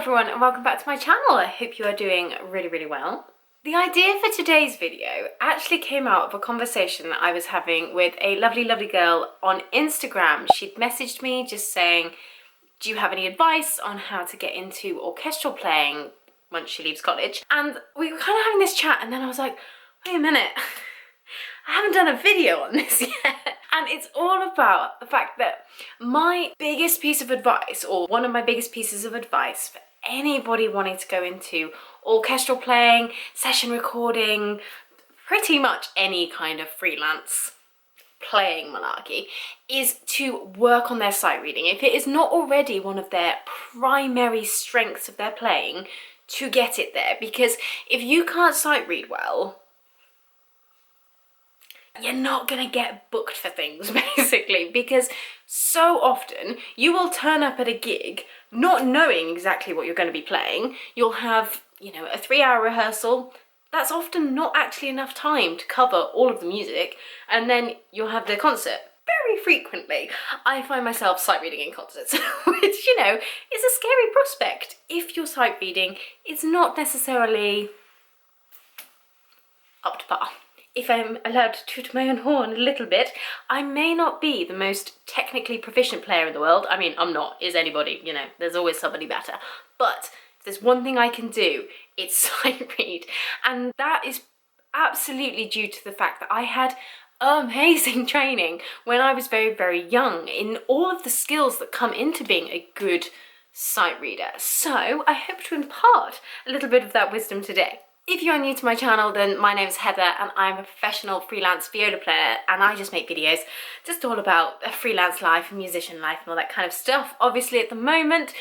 everyone and welcome back to my channel. I hope you are doing really well. The idea for today's video actually came out of a conversation that I was having with a lovely girl on Instagram. She'd messaged me just saying, do you have any advice on how to get into orchestral playing once she leaves college? And we were kind of having this chat and then I was like, wait a minute, I haven't done a video on this yet. And it's all about the fact that my biggest piece of advice, or one of my biggest pieces of advice for anybody wanting to go into orchestral playing, session recording, pretty much any kind of freelance playing malarkey, is to work on their sight reading. If it is not already one of their primary strengths of their playing, to get it there. Because if you can't sight read well, you're not gonna get booked for things, basically, because so often you will turn up at a gig not knowing exactly what you're going to be playing. You'll have, you know, a 3-hour rehearsal. That's often not actually enough time to cover all of the music, and then you'll have the concert. Very frequently, I find myself sight reading in concerts, which, you know, is a scary prospect if your sight reading is not necessarily up to par. If I'm allowed to toot my own horn a little bit, I may not be the most technically proficient player in the world. I mean, I'm not. Is anybody? You know, there's always somebody better. But if there's one thing I can do, it's sight read. And that is absolutely due to the fact that I had amazing training when I was very young in all of the skills that come into being a good sight reader. So I hope to impart a little bit of that wisdom today. If you are new to my channel, then my name is Heather and I'm a professional freelance viola player, and I just make videos just all about a freelance life, a musician life and all that kind of stuff. Obviously at the moment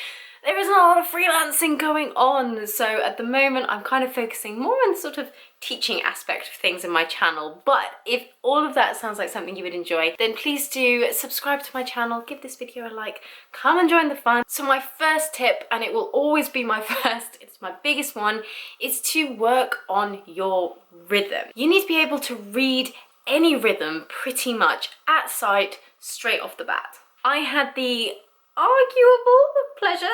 there isn't a lot of freelancing going on, so at the moment I'm kind of focusing more on sort of teaching aspect of things in my channel. But if all of that sounds like something you would enjoy, then please do subscribe to my channel, give this video a like, come and join the fun. So my first tip, and it will always be my first, it's my biggest one, is to work on your rhythm. You need to be able to read any rhythm pretty much at sight straight off the bat. I had the arguable pleasure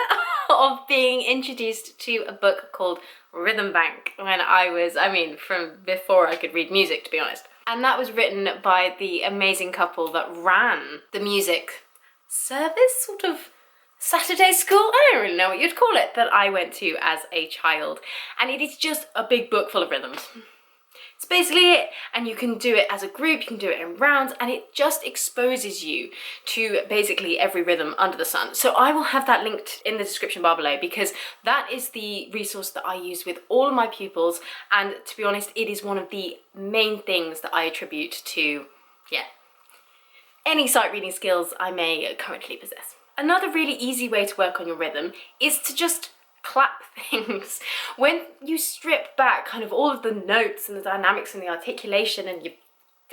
of being introduced to a book called Rhythm Bank when I was, from before I could read music, to be honest. And that was written by the amazing couple that ran the music service, sort of Saturday school, I don't really know what you'd call it, that I went to as a child. And it is just a big book full of rhythms. It's basically it, and you can do it as a group, you can do it in rounds, and it just exposes you to basically every rhythm under the sun. So I will have that linked in the description bar below, because that is the resource that I use with all of my pupils, and to be honest, it is one of the main things that I attribute to, any sight reading skills I may currently possess. Another really easy way to work on your rhythm is to just clap things. When you strip back kind of all of the notes and the dynamics and the articulation and the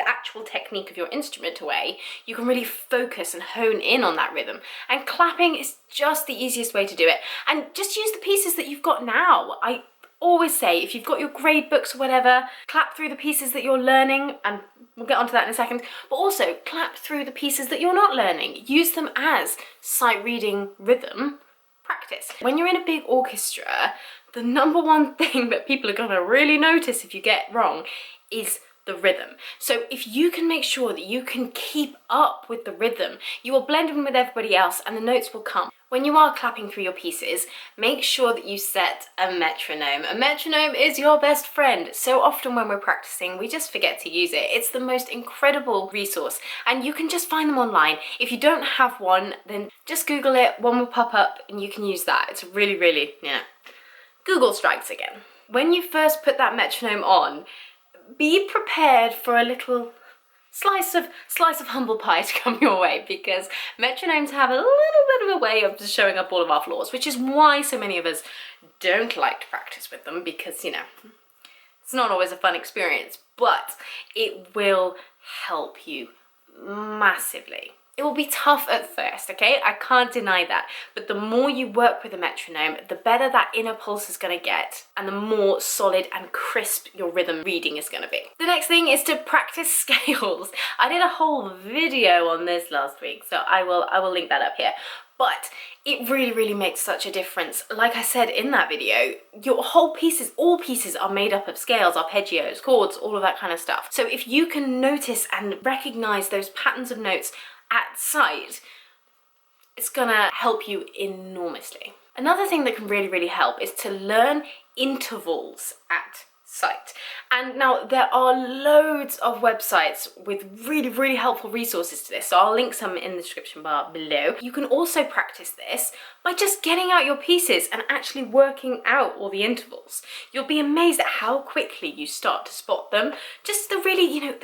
actual technique of your instrument away, you can really focus and hone in on that rhythm. And clapping is just the easiest way to do it. And just use the pieces that you've got now. I always say, if you've got your grade books or whatever, clap through the pieces that you're learning, and we'll get onto that in a second, but also clap through the pieces that you're not learning. Use them as sight reading rhythm practice. When you're in a big orchestra, the number one thing that people are gonna really notice if you get wrong is the rhythm. So if you can make sure that you can keep up with the rhythm, you will blend in with everybody else and the notes will come. When you are clapping through your pieces, make sure that you set a metronome. A metronome is your best friend. So often when we're practicing, we just forget to use it. It's the most incredible resource, and you can just find them online. If you don't have one, then just Google it, one will pop up and you can use that. It's really, Google strikes again. When you first put that metronome on, be prepared for a little slice of humble pie to come your way, because metronomes have a little bit of a way of just showing up all of our flaws, which is why so many of us don't like to practice with them, because, you know, it's not always a fun experience, but it will help you massively. It will be tough at first, okay? I can't deny that. But the more you work with a metronome, the better that inner pulse is going to get, and the more solid and crisp your rhythm reading is going to be. The next thing is to practice scales. I did a whole video on this last week, so I will link that up here. but it really makes such a difference. Like I said in that video, your whole pieces, all pieces are made up of scales, arpeggios, chords, all of that kind of stuff. So if you can notice and recognize those patterns of notes at sight, it's gonna help you enormously. Another thing that can really help is to learn intervals at sight. And now there are loads of websites with really helpful resources to this, so I'll link some in the description bar below. You can also practice this by just getting out your pieces and actually working out all the intervals. You'll be amazed at how quickly you start to spot them. Just the really, you know,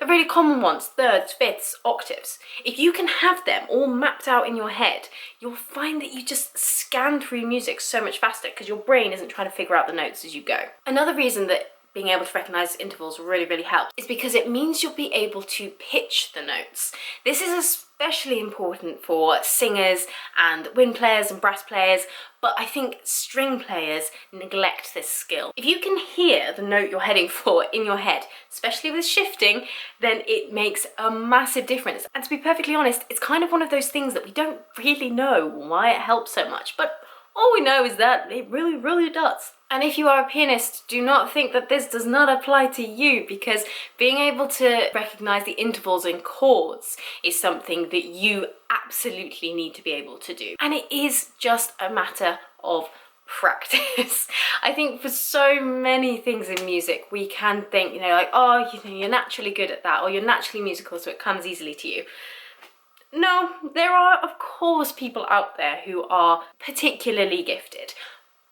the really common ones, thirds, fifths, octaves. If you can have them all mapped out in your head, you'll find that you just scan through music so much faster because your brain isn't trying to figure out the notes as you go. Another reason that being able to recognize intervals really helps is because it means you'll be able to pitch the notes. This is especially important for singers and wind players and brass players, but I think string players neglect this skill. If you can hear the note you're heading for in your head, especially with shifting, then it makes a massive difference. And to be perfectly honest, it's kind of one of those things that we don't really know why it helps so much, but all we know is that it really does. And if you are a pianist, do not think that this does not apply to you, because being able to recognize the intervals in chords is something that you absolutely need to be able to do. And it is just a matter of practice. I think for so many things in music, we can think, you know, like, oh, you know, you're naturally good at that, or you're naturally musical, so it comes easily to you. No, there are of course people out there who are particularly gifted,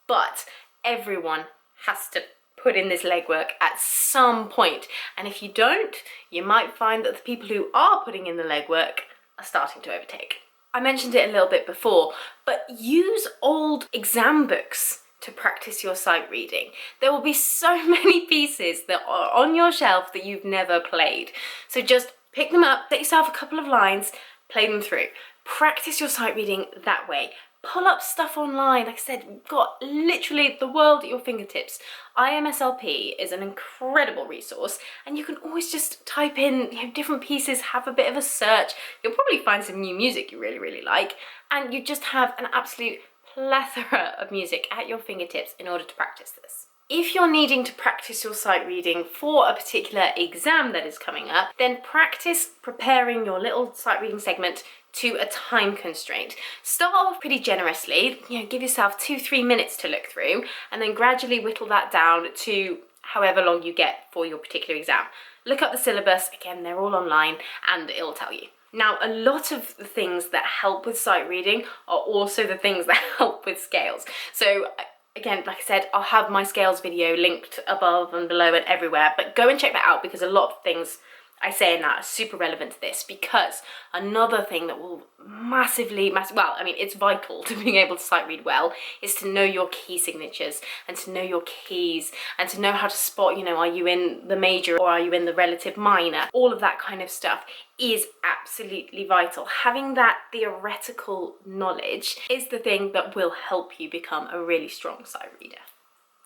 but everyone has to put in this legwork at some point. And if you don't, you might find that the people who are putting in the legwork are starting to overtake. I mentioned it a little bit before, but use old exam books to practice your sight reading. There will be so many pieces that are on your shelf that you've never played. So just pick them up, set yourself a couple of lines, play them through. Practice your sight reading that way. Pull up stuff online. Like I said, you've got literally the world at your fingertips. IMSLP is an incredible resource, and you can always just type in, you know, different pieces, have a bit of a search. You'll probably find some new music you really like, and you just have an absolute plethora of music at your fingertips in order to practice this. If you're needing to practice your sight reading for a particular exam that is coming up, then practice preparing your little sight reading segment to a time constraint. Start off pretty generously, you know, give yourself 2-3 minutes to look through, and then gradually whittle that down to however long you get for your particular exam. Look up the syllabus, again, they're all online, and it'll tell you. Now, a lot of the things that help with sight reading are also the things that help with scales. So again, like I said, I'll have my scales video linked above and below and everywhere, but go and check that out, because a lot of things I say in that are super relevant to this. Because another thing that will massively, well, I mean, it's vital to being able to sight read well, is to know your key signatures and to know your keys and to know how to spot, you know, are you in the major or are you in the relative minor? All of that kind of stuff is absolutely vital. Having that theoretical knowledge is the thing that will help you become a really strong sight reader.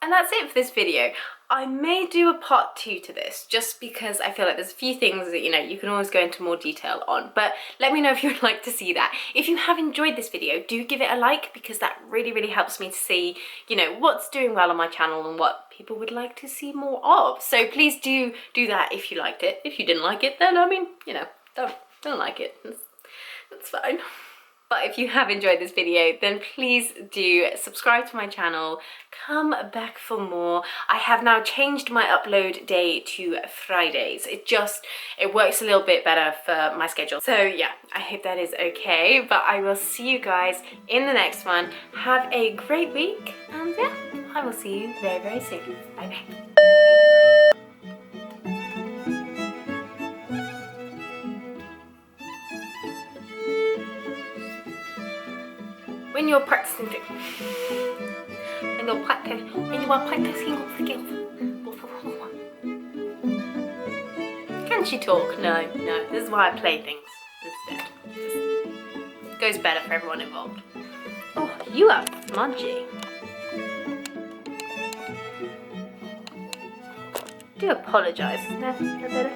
And that's it for this video. I may do a part 2 to this, just because I feel like there's a few things that, you know, you can always go into more detail on, but let me know if you would like to see that. If you have enjoyed this video, do give it a like, because that really helps me to see, you know, what's doing well on my channel and what people would like to see more of. So please do that if you liked it. If you didn't like it, then I mean, you know, don't like it. That's fine. But if you have enjoyed this video, then please do subscribe to my channel, come back for more. I have now changed my upload day to Fridays. It works a little bit better for my schedule. So yeah, I hope that is okay, but I will see you guys in the next one. Have a great week, and yeah, I will see you very soon. Bye bye. When you're practicing when you are practicing skills. Can she talk? No. This is why I play things instead. It goes better for everyone involved. Oh, you are smudgy. Do apologise. No better.